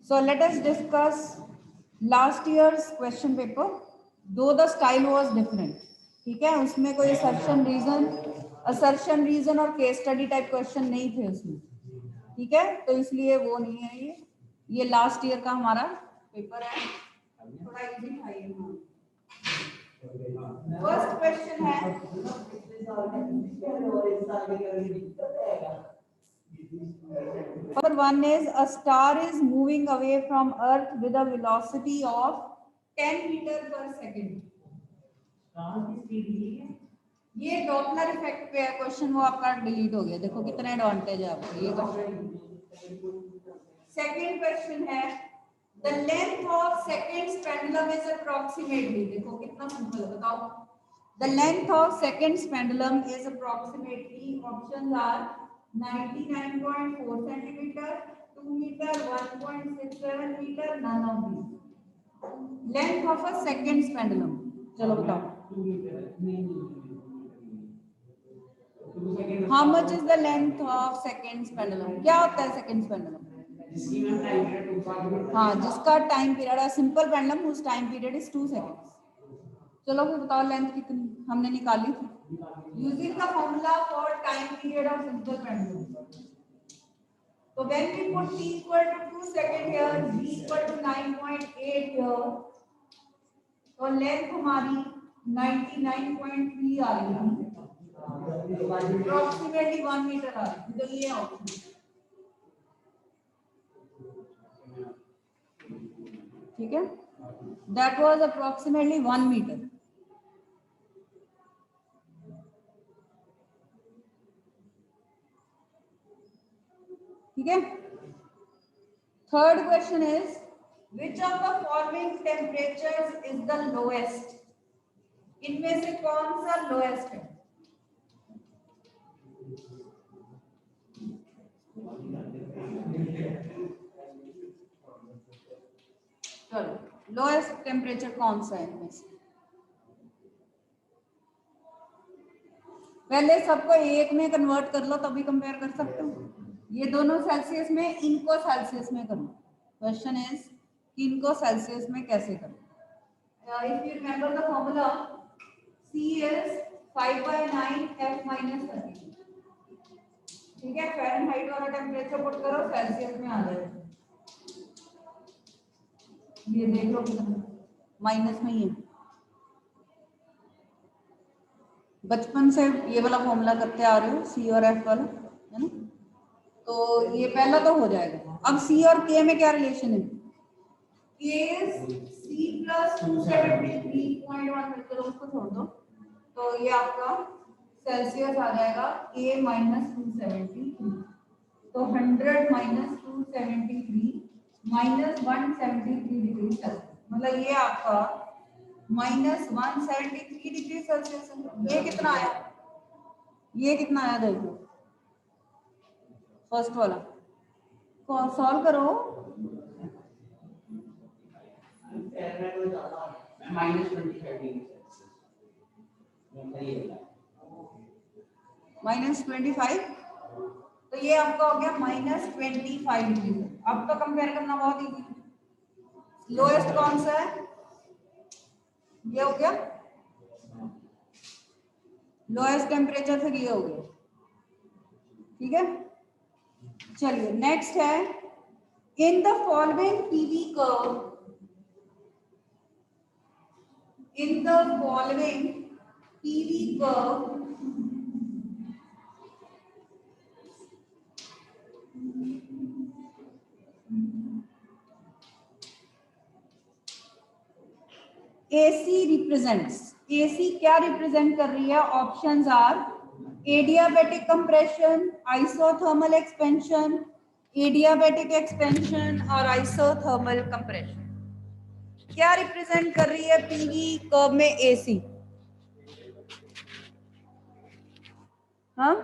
So let us discuss last year's question paper, though the style was different. ठीक है, उसमें कोई assertion reason और केस स्टडी टाइप क्वेश्चन नहीं थे उसमें. ठीक है, तो इसलिए वो नहीं है. ये लास्ट ईयर का हमारा पेपर है, थोड़ा इजी था ये. फर्स्ट क्वेश्चन है, number 1 is a star is moving away from earth with a velocity of 10 meter per second. ये डॉपलर इफेक्ट पे है क्वेश्चन, वो आपका डिलीट हो गया. देखो कितना एडवांटेज है आपको ये क्वेश्चन. सेकंड क्वेश्चन है, the length of seconds pendulum is approximately. देखो कितना सिंपल है, बताओ. The length of seconds pendulum is approximately, options are 99.4 centimeter, 2 meter, 1.67 meter, none of these. Length of a seconds pendulum. चलो बताओ. How much is the length of seconds pendulum? क्या होता है seconds pendulum? हाँ, जिसका time period है simple pendulum, whose time period is 2 seconds. चलो फिर बताओ लेंथ कितनी हमने निकाली थी. Using the formula for time period of simple pendulum. So when we put t equal to 2 second here, b equal to 9.8 here, तो length हमारी 99.3 आ रही है, approximately 1 meter आ रही है. तो ये ऑप्शन ठीक है, that was approximately 1 meter. ठीक है. Third question is, which of the following temperatures is the lowest. इनमें से कौन सा लोएस्ट है. चलो लोएस्ट टेम्परेचर कौन सा है इनमें से. पहले सबको एक में कन्वर्ट कर लो तभी कंपेयर कर सकते हो. ये दोनों सेल्सियस में, इनको सेल्सियस में करो. क्वेश्चन इज कि इनको सेल्सियस में कैसे करो. If you remember the formula, C is 5/9 F minus 30. ठीक है, फ़ारेनहाइट वाला टेम्परेचर पुट करो, सेल्सियस में आ जाएगा. ये देख लो कितना माइनस में ही है. बचपन से ये वाला फॉर्मूला करते आ रहे हो, C और F वाला, है ना. तो ये पहला तो हो जाएगा. अब C और K में क्या रिलेशन है. K C plus 273.1, चलो उसको छोड़ दो. तो ये आपका सेल्सियस आ जाएगा A minus 273. तो 100 minus 273 minus 173 डिग्री सेल्सियस, मतलब ये आपका minus 173 डिग्री सेल्सियस. ये कितना आया, ये कितना आया देखो. फर्स्ट वाला सॉल्व करो. -25. तो ये आपका हो गया -25 डिग्री. अब तो कंपेयर करना बहुत इजी. लोएस्ट कौन सा है, ये हो गया लोएस्ट टेम्परेचर, फिर ये हो गया. ठीक है, चलिए नेक्स्ट है, in the following PV curve, in the following PV curve AC represents. AC क्या रिप्रेजेंट कर रही है. Options are adiabatic compression, isothermal expansion, adiabatic expansion और आइसोथर्मल कंप्रेशन. क्या रिप्रेजेंट कर रही है पीवी कर्व में AC. हाँ,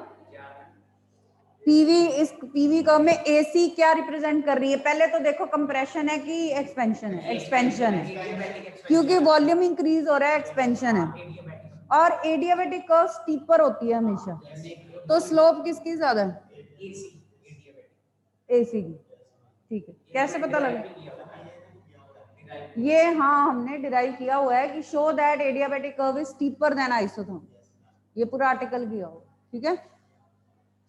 पीवी कर्व में AC क्या रिप्रेजेंट कर रही है. पहले तो देखो कंप्रेशन है कि एक्सपेंशन है. एक्सपेंशन है, क्योंकि वॉल्यूम इंक्रीज हो रहा है, एक्सपेंशन है. और एडियाबैटिक कर्व स्टीपर होती है हमेशा. तो स्लोप किसकी ज्यादा है, AC की. ठीक है, कैसे पता लगा? ये हाँ हमने डिराइव किया हुआ है कि show that adiabatic curve is steeper than isothermal, ये पूरा आर्टिकल किया हुआ, ठीक है।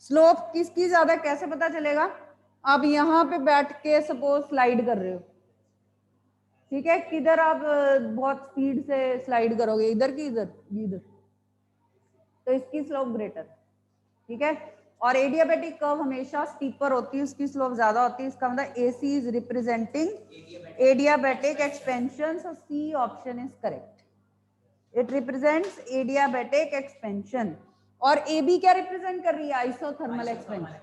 स्लोप किसकी ज्यादा कैसे पता चलेगा? आप यहाँ पे बैठ के सपोज स्लाइड कर रहे हो, ठीक है, किधर आप बहुत स्पीड से स्लाइड करोगे, इधर की इधर, इधर, तो इसकी स्लोप ग्रेटर, ठीक है। और एडियाबैटिक कर्व हमेशा स्टीपर होती है, उसकी स्लोप ज्यादा होती है, इसका मतलब AC is representing adiabatic expansion, so C option is correct, it represents adiabatic expansion. और AB क्या रिप्रेजेंट कर रही है? Isothermal expansion.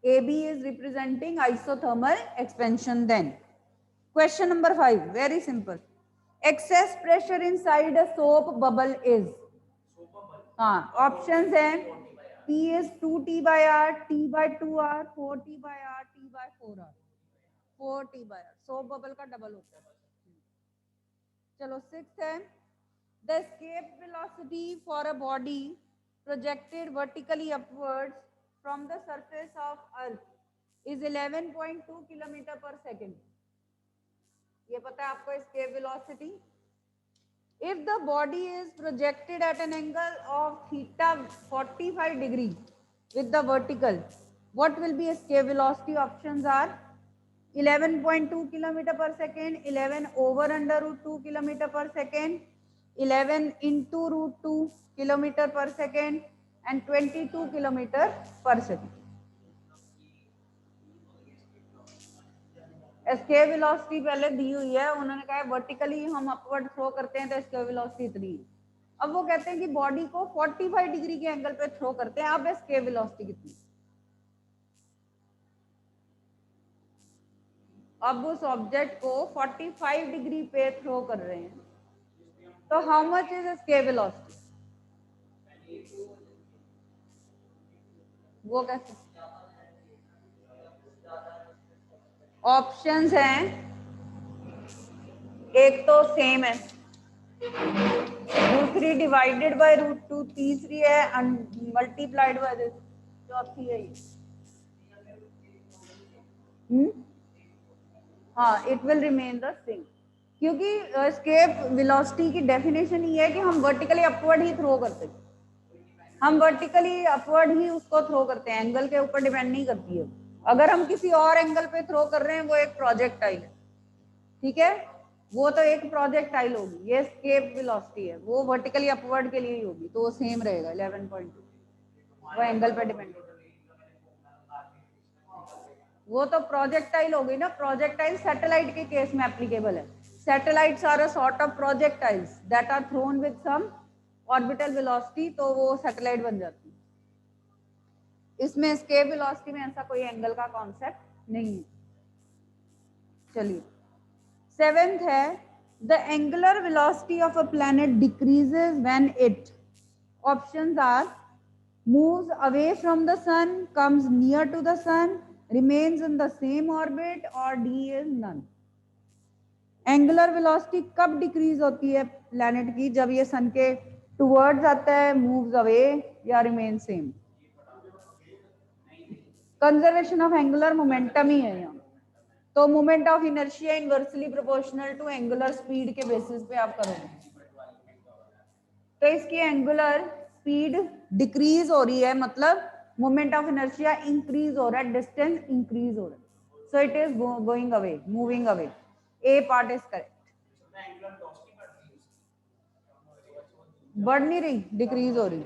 AB is representing isothermal expansion then. Question number 5, very simple. Excess pressure inside a soap bubble is? हाँ, options हैं P is 2T/R, T/2R, 4T/R, T/4R, 4T/R, soap bubble का double होता है। चलो 6 है, the escape velocity for a body projected vertically upwards from the surface of earth is 11.2 kilometre पर second. ये पता है आपको escape velocity? If the body is projected at an angle of theta 45 degree with the vertical, what will be escape velocity? Options are 11.2 kilometer per second, 11 over under root 2 kilometer per second, 11 into root 2 kilometer per second, and 22 kilometer per second. Escape velocity पहले दी हुई है, उन्होंने कहा vertically हम upward throw करते हैं तो escape velocity इतनी है। अब वो कहते हैं कि बॉडी को 45 डिग्री के एंगल पे थ्रो करते हैं, अब एस्केप वेलोसिटी कितनी? अब उस ऑब्जेक्ट को 45 डिग्री पे थ्रो कर रहे हैं, तो how much is escape velocity? वो कैसे? ऑप्शंस हैं, एक तो सेम है, दूसरी डिवाइडेड बाय रूट 2, तीसरी है मल्टीप्लाइड बाय दिस, चौथी है ये। हाँ, it will remain the same, क्योंकि एस्केप वेलोसिटी की डेफिनेशन ये है कि हम वर्टिकली अपवर्ड ही थ्रो करते हैं, हम वर्टिकली अपवर्ड ही उसको थ्रो करते हैं, एंगल के ऊपर डिपेंड नहीं करती है। अगर हम किसी और एंगल पे थ्रो कर रहे हैं वो एक प्रोजेक्टाइल है, ठीक है, वो तो एक प्रोजेक्टाइल होगी, ये एस्केप वेलोसिटी है, वो वर्टिकली अपवर्ड के लिए ही होगी, तो वो सेम रहेगा 11.2, वो एंगल पे डिपेंड है। वो तो प्रोजेक्टाइल हो गई ना, प्रोजेक्टाइल सैटेलाइट के केस में एप्लीकेबल है। Satellites are a sort of projectiles that are thrown with some orbital velocity, तो वो सैटेलाइट बन जाती है। इसमें एस्केप वेलोसिटी में ऐसा कोई एंगल का कॉन्सेप्ट नहीं है। चलिए 7th है, the angular velocity of a planet decreases when it, options are moves away from the sun, comes near to the sun, remains in the same orbit, or D is none. Angular velocity कब decrease होती है planet की? जब ये सन के towards आता है, moves away, या remain same. Conservation of angular momentum ही है यहाँ, तो moment of inertia inversely proportional to angular speed के बेसिस पे आप करोगे, तो इसकी एंगुलर स्पीड डिक्रीज हो रही है, मतलब मोमेंट ऑफ इनर्शिया इंक्रीज हो रहा है, डिस्टेंस इंक्रीज हो रहा है, so it is going away, moving away, A part is correct. बढ़ नहीं रही, डिक्रीज हो रही।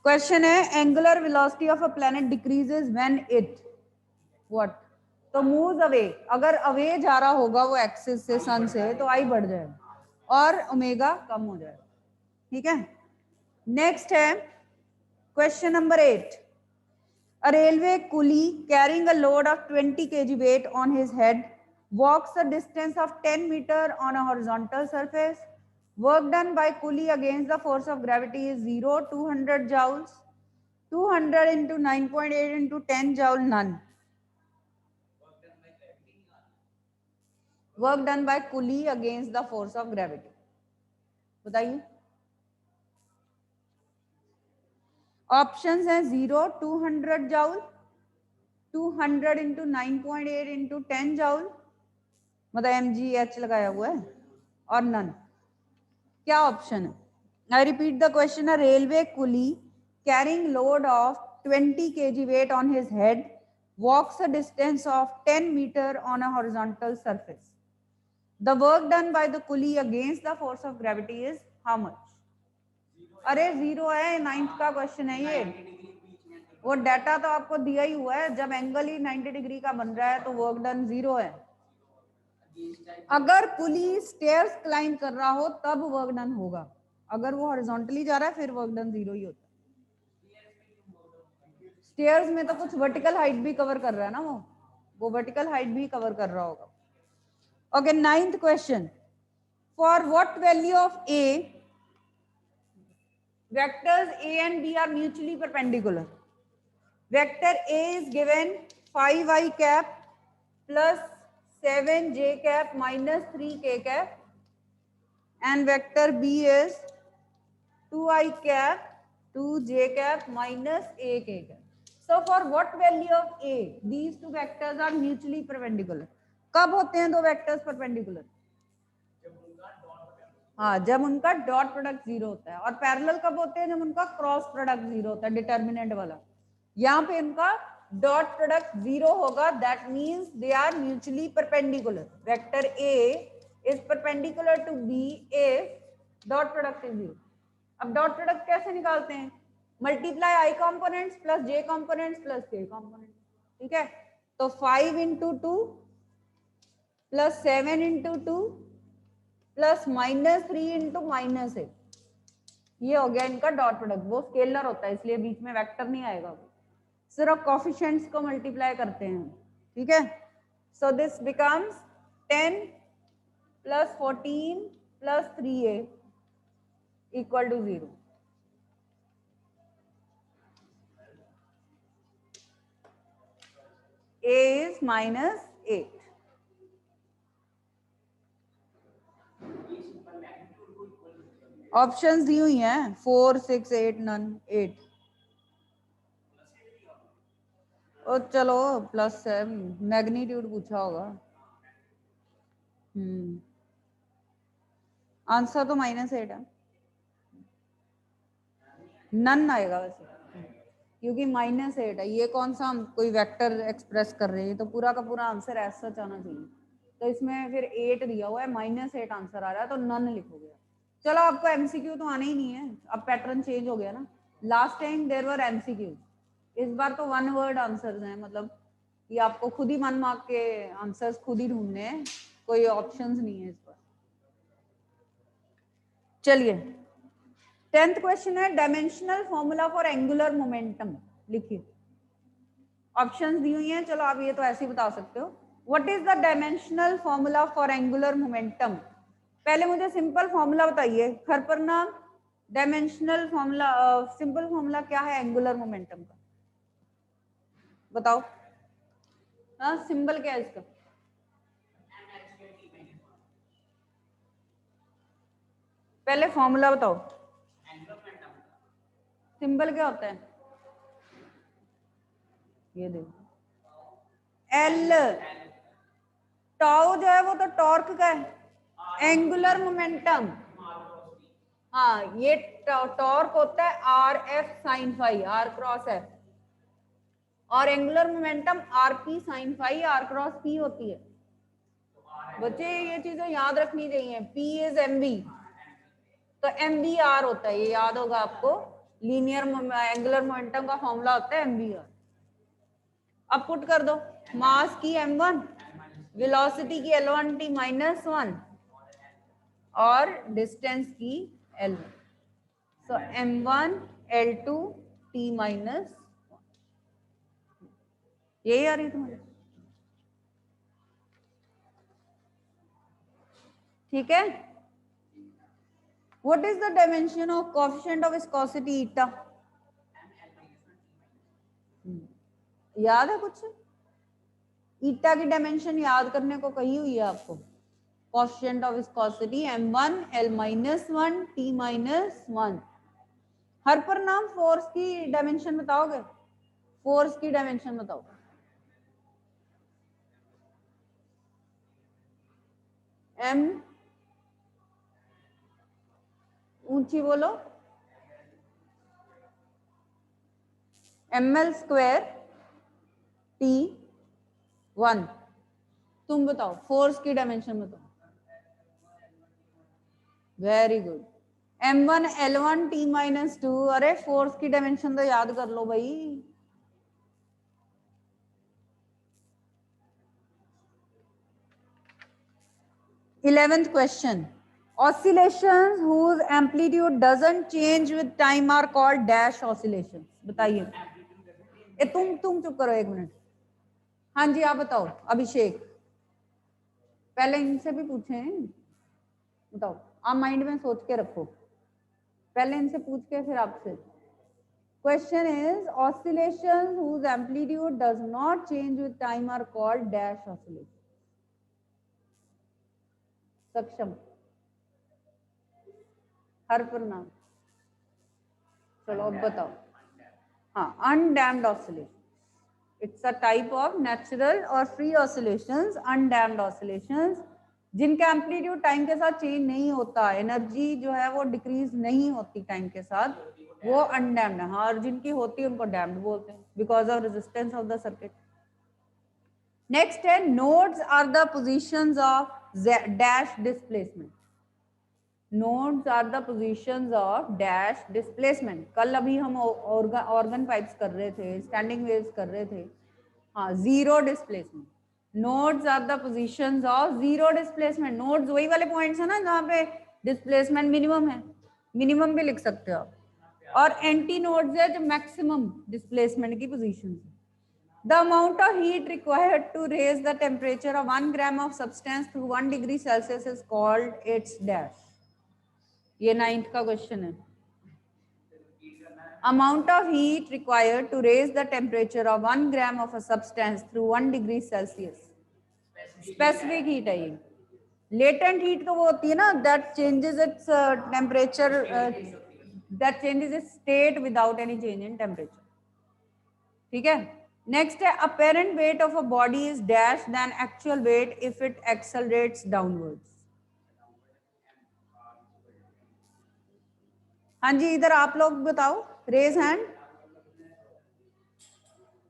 क्वेश्चन है, angular velocity of a planet decreases when it what, तो मूव्स अवे, अगर अवे जा रहा होगा वो एक्सिस से, सन से, तो आई बढ़ जाएगा और ओमेगा कम हो जाएगा, ठीक है। नेक्स्ट है question number 8, a railway coolie carrying a load of 20 kg weight on his head walks a distance of 10 meter on a horizontal surface. Work done by coolie against the force of gravity is 0, 200 joules, 200 into 9.8 into 10 joule, none. Work done by coolie against the force of gravity, बताइए। Options हैं 0, 200 joule, 200 into 9.8 into 10 joule, मतलब mgh लगाया हुआ है, और none. क्या option है? I repeat the question, a railway coolie carrying load of 20 kg weight on his head walks a distance of 10 meter on a horizontal surface. The work done by the pulley against the force of gravity is how much? अरे zero है, 9th का question है ये। वो data तो आपको दिया ही हुआ है, जब एंगल ही 90 डिग्री का बन रहा है तो वर्क डन जीरो है। अगर पुली स्टेयर्स क्लाइंब कर रहा हो तब वर्क डन होगा, अगर वो हॉरिजॉन्टली जा रहा है फिर वर्क डन जीरो ही होता है। स्टेयर्स में तो कुछ वर्टिकल हाइट भी कवर कर रहा है ना, वो वर्टिकल हाइट भी कवर कर रहा होगा। Okay, 9th question, for what value of A vectors a and b are mutually perpendicular? Vector a is given 5i cap plus 7j cap minus 3k cap, and vector b is 2i cap 2j cap minus ak cap. So for what value of a these two vectors are mutually perpendicular? कब होते हैं दो vectors perpendicular? हाँ, जब उनका dot product zero होता है। और पैरेलल कब होते हैं? जब उनका क्रॉस प्रोडक्ट जीरो होता है, डिटर्मिनेंट वाला। यहाँ पे इनका डॉट प्रोडक्ट जीरो होगा, that means they are mutually perpendicular. Vector A is perpendicular to B if dot product is zero. अब डॉट प्रोडक्ट कैसे निकालते हैं? Multiply I components plus J components plus K component, ठीक है? तो 5 into 2 प्लस 7 into 2 प्लस -3 इंटू -8, ये हो गया इनका डॉट प्रोडक्ट। वो स्केलर होता है इसलिए बीच में वेक्टर नहीं आएगा, सिर्फ कोफिशिएंट्स को मल्टीप्लाई करते हैं, ठीक है? So this becomes 10 plus 14 plus 3a equal to 0। a is -8। Options दी हुई हैं 4, 6, 8, नन 8। ओ चलो प्लस है, मैग्नीट्यूड पूछा होगा। आंसर तो -8 है, नन आएगा वैसे, क्योंकि -8 है। ये कौन सा हम कोई वेक्टर एक्सप्रेस कर रहे हैं, तो पूरा का पूरा आंसर ऐसा आना चाहिए। तो इसमें फिर 8 दिया हुआ है, -8 आंसर आ रहा है, तो नन लिखोगे। चलो, आपको एमसीक्यू तो आना ही नहीं है, अब पैटर्न चेंज हो गया ना। Last time there were MCQ, इस बार तो 1 वर्ड आंसर्स हैं, मतलब कि आपको खुद ही मन मार के आंसर्स खुद ही ढूंढने हैं, कोई ऑप्शंस नहीं है इस बार। चलिए, 10th क्वेश्चन है, dimensional formula for angular momentum लिखिए। ऑप्शंस दी हुई हैं, चलो आप ये तो ऐसे ही बता सकते हो। What is the dimensional formula for angular momentum? पहले मुझे सिंपल फॉर्मूला बताइए, खरपरना डायमेंशनल फॉर्मूला, सिंपल फॉर्मूला क्या है एंगुलर मोमेंटम का, बताओ। हाँ, सिंबल क्या है इसका? पहले फॉर्मूला बताओ, सिंबल क्या होता है? ये देखो, एल। टाउ जो है वो तो टॉर्क का है, एंगुलर मोमेंटम, हाँ ये टॉर्क होता है R F sine phi, R cross F, और angular momentum R P sine phi R cross P होती है। बच्चे ये चीजें याद रखनी चाहिए, पी इज एम बी, तो एम बी आर होता है, ये याद होगा आपको। लीनियर एंगुलर मोमेंटम का फॉर्मूला होता है एम बी आर। अब पुट कर दो, मास की m1, वेलोसिटी की l1t -1 और डिस्टेंस की l1, सो m1 l2 t -1। यही आ रही तुम्हारी, ठीक है? What is the dimension of coefficient of viscosity ईटा? याद है कुछ? ईटा की डायमेंशन याद करने को कही हुई है आपको। Coefficient of viscosity m1 l-1 t -1। हर पर नाम फोर्स की डायमेंशन बताओगे, फोर्स की डायमेंशन बताओ। m ऊंची बोलो ml स्क्वायर T1। तुम बताओ फोर्स की डायमेंशन बताओ। Very good. m1 L1 T-2। अरे फोर्स की डायमेंशन तो याद कर लो भाई। Eleventh question. Oscillations whose amplitude doesn't change with time are called dash oscillations। बताइए। तुम चुप करो 1 मिनट। हाँ जी आप बताओ अभिषेक। पहले इनसे भी पूछे। बताओ आप माइंड में सोच के रखो। पहले इनसे पूछ के फिर आपसे। Question is oscillations whose amplitude does not change with time are called dash oscillations। सक्षम हर प्रणाम। चलो अब बताओ। हाँ undamped oscillation. It's a type of natural or free oscillations, undamped oscillations, जिनका एम्पलीट्यूड टाइम के साथ चेंज नहीं होता, एनर्जी जो है वो डिक्रीज नहीं होती टाइम के साथ, वो अनडैम्ड है। हाँ और जिनकी होती है उनको डैम्ड बोलते हैं because of resistance of the circuit. Next है nodes are the positions of dash displacement. Nodes are the positions of dash displacement. कल अभी हम ऑर्गन पाइप्स कर रहे थे, स्टैंडिंग वेव्स कर रहे थे। हाँ zero displacement. Nodes are the positions of zero displacement. Nodes वही वाले पॉइंट्स है ना जहाँ पे डिस्प्लेसमेंट मिनिमम है, मिनिमम भी लिख सकते हो आप। और एंटी नोड्स है जो मैक्सिमम डिस्प्लेसमेंट की पोजीशन है। The amount of heat required to raise the temperature of 1 gram of substance to 1 degree Celsius is called its dash। ये 9th का क्वेश्चन है। Amount of heat required to raise the temperature of 1 gram of a substance through 1 degree Celsius। Specific heat है ये। Latent heat तो वो होती है ना that changes its temperature, that changes its state without any change in temperature। ठीक है। Next है apparent weight of a body is dash than actual weight if it accelerates downwards। हाँ जी इधर आप लोग बताओ, रेज हैंड।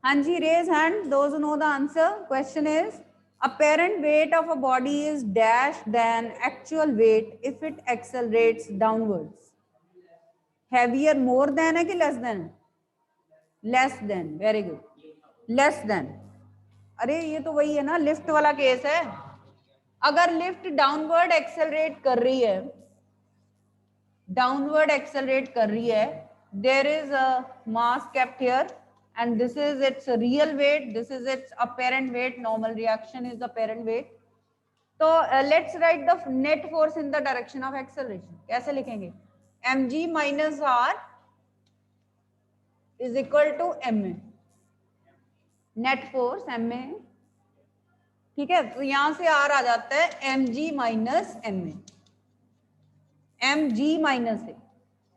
हाँ जी raise hand those know the answer. Question is apparent weight of a body is dash than actual weight if it accelerates downwards। heavier more than है कि less than? less than। very good। less than। अरे ये तो वही है ना lift वाला case है। अगर लिफ्ट डाउनवर्ड एक्सेलरेट कर रही है, डाउनवर्ड एक्सेलरेट कर रही है, there is a mass kept here and this is its real weight, this is its apparent weight, normal reaction is the apparent weight। तो let's write the net force in the direction of acceleration। कैसे लिखेंगे? mg minus r is equal to ma। net force ma, ठीक है। तो यहां से r आ जाता है mg minus ma। mg minus है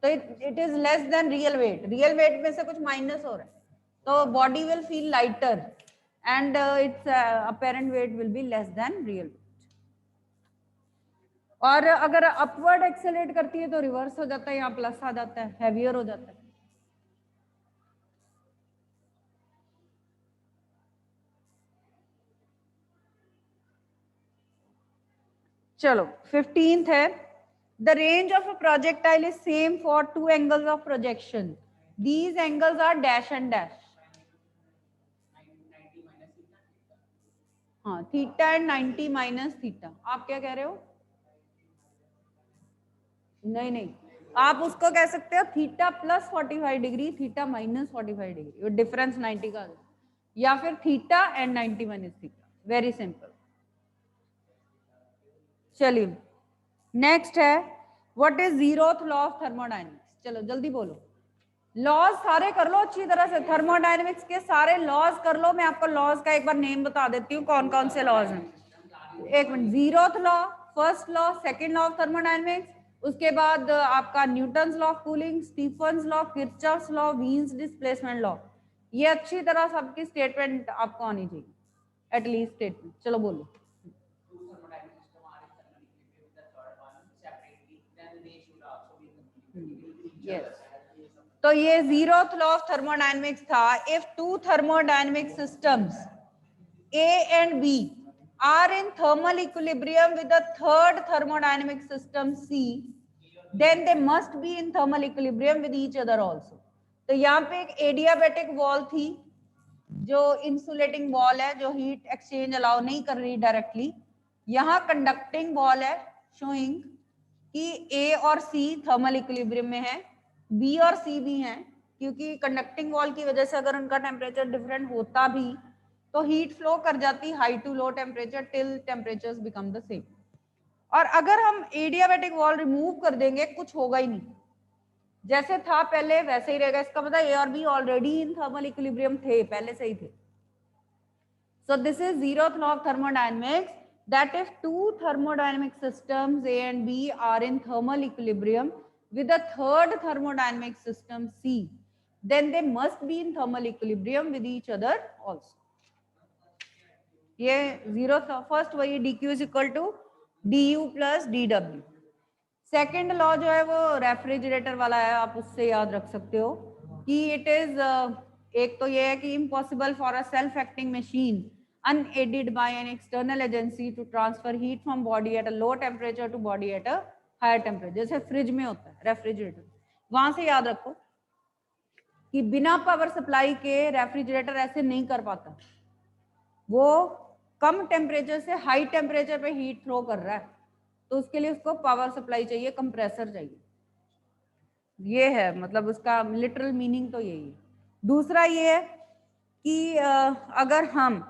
तो it is less than real weight. Real weight में से कुछ माइनस हो रहा है तो body will feel lighter and its apparent weight will be less than real weight. और अगर अपवर्ड एक्सेलरेट करती है तो रिवर्स हो जाता है, यहाँ प्लस आ जाता है, हैवियर हो जाता है। चलो 15th है the range of a projectile is same for two angles of projection, these angles are dash and dash। हाँ थीटा एंड 90 माइनस थीटा। आप क्या कह रहे हो? नहीं नहीं आप उसको कह सकते हो theta plus 45 degree, theta minus 45 degree, difference 90 का, या फिर theta and 90 minus theta. Very simple. चलिए नेक्स्ट है what is zeroth law of thermodynamics. चलो जल्दी बोलो। लॉज सारे कर लो अच्छी तरह से, थर्मोडायनेमिक्स के सारे लॉज कर लो। मैं आपको लॉज का एक बार नेम बता देती हूँ कौन कौन से लॉज हैं। एक minute, zeroth law, first law, second law of thermodynamics, उसके बाद आपका Newton's law of cooling, Stefan's law, Kirchhoff's law, Wien's displacement law. ये अच्छी तरह सबकी स्टेटमेंट आपको आनी चाहिए, एटलीस्ट स्टेटमेंट। चलो बोलो। यस, तो ये जीरोथ लॉ ऑफ थर्मोडायनेमिक्स था। If two thermodynamic systems A and B are in thermal equilibrium with the third thermodynamic system C, then they must be in thermal equilibrium with each other also. तो यहाँ पे एक adiabatic wall थी जो insulating wall है, जो heat exchange allow नहीं कर रही डायरेक्टली। यहाँ कंडक्टिंग वॉल है शोइंग कि A और C थर्मल इक्विलिब्रियम में है, B और C भी हैं, क्योंकि कंडक्टिंग वॉल की वजह से अगर उनका टेम्परेचर डिफरेंट होता भी तो हीट फ्लो कर जाती high to low temperature till temperatures become the same. और अगर हम एडियाबैटिक वॉल रिमूव कर देंगे कुछ होगा ही नहीं, जैसे था पहले वैसे ही रहेगा। इसका मतलब ए और B already in thermal equilibrium थे, पहले से ही थे। So this is zeroth law of thermodynamics, that if two thermodynamic systems A and B are in thermal equilibrium with a third thermodynamic system C, then they must be in thermal equilibrium with each other also. ये zero first वही dq is equal to du plus dw। Second law जो है वो refrigerator वाला है, आप उससे याद रख सकते हो कि इट इज एक तो ये है कि impossible for a self acting machine unaided by an external agency to transfer heat from body at a low temperature to body at a higher temperature, जैसे फ्रिज में होता है रेफ्रिजरेटर। वहां से याद रखो कि बिना पावर सप्लाई के रेफ्रिजरेटर ऐसे नहीं कर पाता, वो कम टेम्परेचर से हाई टेम्परेचर पे हीट थ्रो कर रहा है, तो उसके लिए उसको पावर सप्लाई चाहिए, कंप्रेसर चाहिए। ये है मतलब उसका लिटरल मीनिंग तो यही है। दूसरा ये है कि अगर हम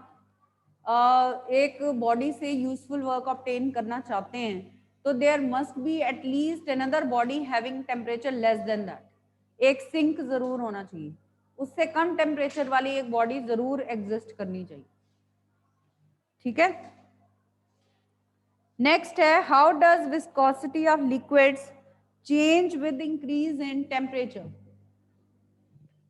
एक बॉडी से यूजफुल वर्क ऑब्टेन करना चाहते हैं तो there must be at least another body having temperature less than that. एक सिंक जरूर होना चाहिए, उससे कम टेम्परेचर वाली एक बॉडी जरूर एग्जिस्ट करनी चाहिए। ठीक है, नेक्स्ट है how does viscosity of liquids change with increase in temperature.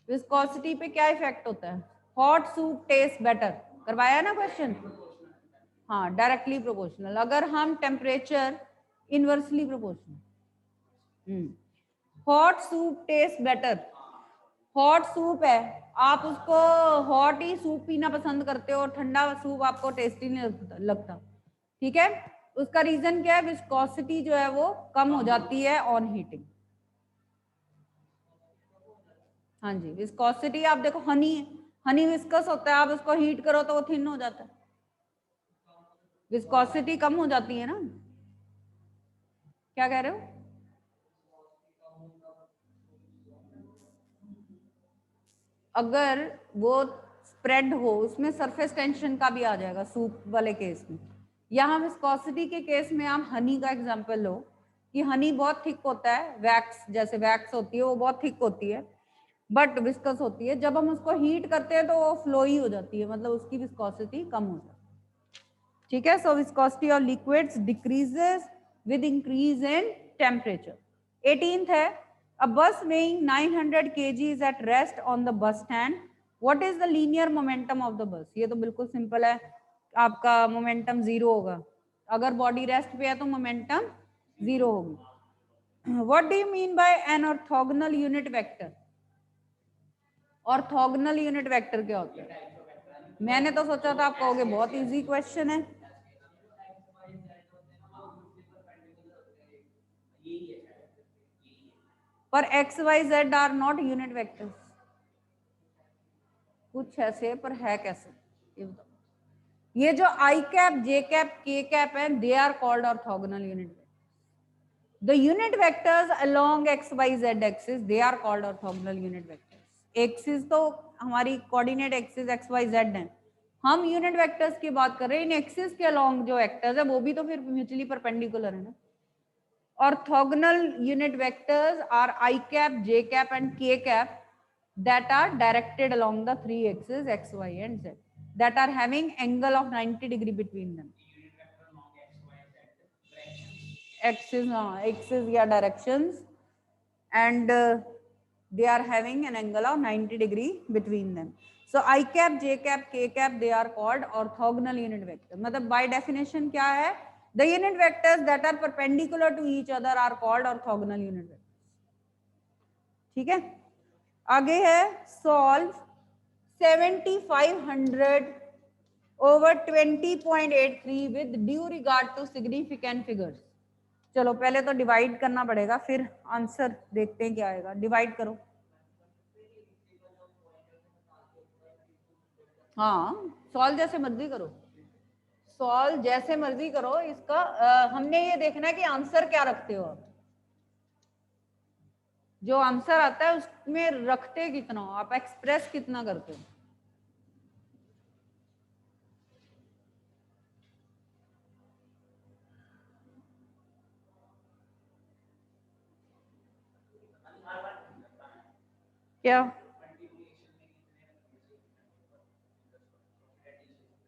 Viscosity पे क्या इफेक्ट होता है? हॉट सूप टेस्ट बेटर, करवाया ना क्वेश्चन? हाँ, डायरेक्टली प्रोपोर्शनल। अगर हम temperature inversely proportional. Hot soup taste better, hot soup है, आप उसको हॉट ही सूप पीना पसंद करते हो, ठंडा सूप आपको टेस्टी नहीं लगता। ठीक है, उसका रीजन क्या है? विस्कोसिटी जो है वो कम हो जाती है ऑन हीटिंग। हाँ जी, विस्कोसिटी आप देखो, हनी है, हनी विस्कस होता है, आप उसको हीट करो तो वो थिन हो जाता है, विस्कोसिटी कम हो जाती है ना। क्या कह रहे हो? अगर वो स्प्रेड हो, उसमें सरफेस टेंशन का भी आ जाएगा सूप वाले केस में। यहाँ विस्कोसिटी के केस में आप हनी का एग्जांपल लो कि हनी बहुत थिक होता है, वैक्स जैसे वैक्स होती है वो बहुत थिक होती है बट विस्कस होती है। जब हम उसको हीट करते हैं तो वो फ्लोई हो जाती है, मतलब उसकी विस्कोसिटी कम हो जाती है। ठीक है, so viscosity of liquids decreases with increase in temperature. 18th है a bus weighing 900 kg is at rest on the bus stand, what is the linear momentum of the bus। ये तो बिल्कुल सिंपल है, आपका मोमेंटम जीरो होगा। अगर body rest पे है तो मोमेंटम जीरो होगी। What do you mean by an orthogonal unit vector? Orthogonal unit vector क्या होता है? मैंने तो सोचा था आप कहोगे बहुत इजी क्वेश्चन है। पर X Y Z are not unit vectors. कुछ ऐसे पर है कैसे ये बताओ। ये जो I cap, J cap, K cap है, they are called orthogonal unit vectors. The unit vectors along X Y Z axis they are called orthogonal unit vectors. Axis तो हमारी coordinate axis X Y Z है, हम unit vectors की बात कर रहे हैं। इन एक्सिस के अलोंग जो वेक्टर्स है वो भी तो फिर म्यूचुअली परपेंडिकुलर है ना। Orthogonal unit vectors are I cap, j cap and k cap that are directed along the three axes x, y and z that are having angle of 90 degree between them. Axes या directions and they are having an angle of 90 degree between them. So I cap, j cap, k cap they are called orthogonal unit vector. मतलब by definition क्या है? The unit vectors that are perpendicular to each other are called orthogonal unit vectors. ठीक है। आगे है solve 7500 over 20.83 with due regard to significant figures। चलो पहले तो डिवाइड करना पड़ेगा, फिर आंसर देखते हैं क्या आएगा। डिवाइड करो। हाँ सॉल्व जैसे मर्जी करो, सॉल्व जैसे मर्जी करो। इसका हमने ये देखना है कि आंसर क्या रखते हो आप। जो आंसर आता है उसमें रखते कितना हो आप, एक्सप्रेस कितना करते हो। क्या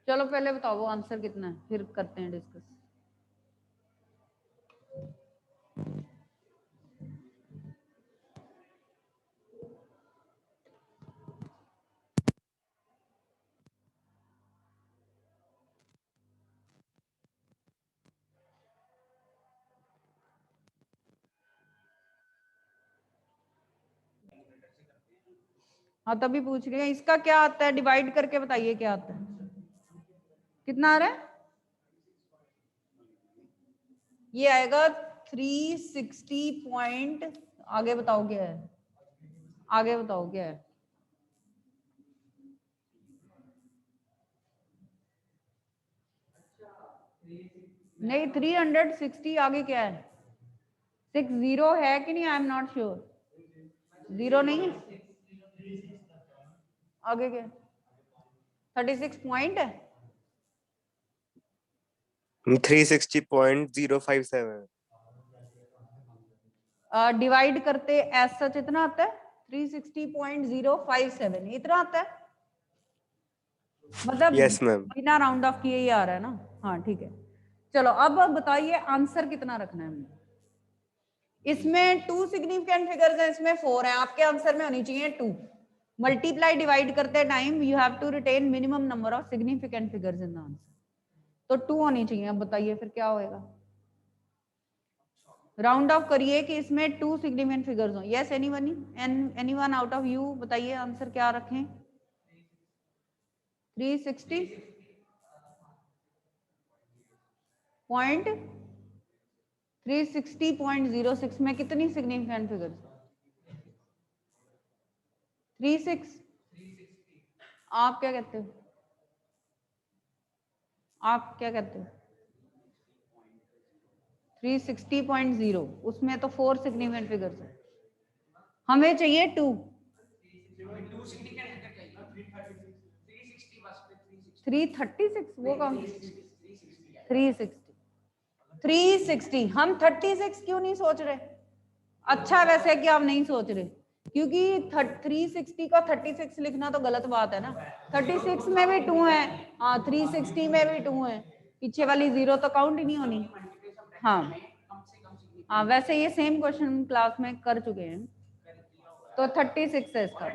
चलो पहले बताओ वो आंसर कितना है, फिर करते हैं डिस्कस। हाँ तभी पूछ रही है इसका क्या आता है, डिवाइड करके बताइए क्या आता है, कितना आ रहा है। ये आएगा 360 पॉइंट, आगे बताओ क्या है, आगे बताओ क्या है। नहीं 360 आगे क्या है, 60 है कि नहीं, आई एम नॉट श्योर। 0 नहीं है, आगे क्या 36 पॉइंट है, 360.057। डिवाइड करते एज सच इतना आता है 360.057 इतना आता है, मतलब यस मैम। बिना राउंड ऑफ किए ही आ रहा है ना। हाँ ठीक है। चलो अब बताइए आंसर कितना रखना है हमें। इसमें 2 सिग्निफिकेंट फिगर्स हैं, इसमें 4 हैं, आपके आंसर में होनी चाहिए 2। मल्टीप्लाई डिवाइड करते time you have to retain minimum number of significant figures in the answer, तो 2 होनी चाहिए। अब बताइए फिर क्या होएगा, राउंड ऑफ करिए कि इसमें 2 सिग्निफिकेंट फिगर्स हो। Yes anyone out of you बताइए आंसर क्या रखें। 360 पॉइंट 360.06 में कितनी सिग्निफिकेंट फिगर्स, 36। आप क्या कहते हो, आप क्या कहते हो 360.0, उसमें तो 4 सिग्निफिकेंट फिगर्स है, हमें चाहिए 2। 336 वो कौन, 360 हम 36 क्यों नहीं सोच रहे। अच्छा वैसे कि आप नहीं सोच रहे, क्योंकि 360 को 36 लिखना तो गलत बात है ना। 36 में भी 2 है, हाँ 360 में भी 2 है, पीछे वाली 0 तो काउंट ही नहीं होनी। हाँ हाँ वैसे ये सेम क्वेश्चन क्लास में कर चुके हैं, तो 36 है इसका।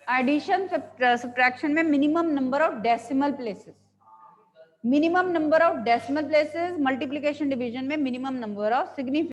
एडिशन सब्ट्रैक्शन में minimum number of decimal places, minimum number of decimal places, multiplication division में मिनिमम नंबर ऑफ सिग्निफिकेंट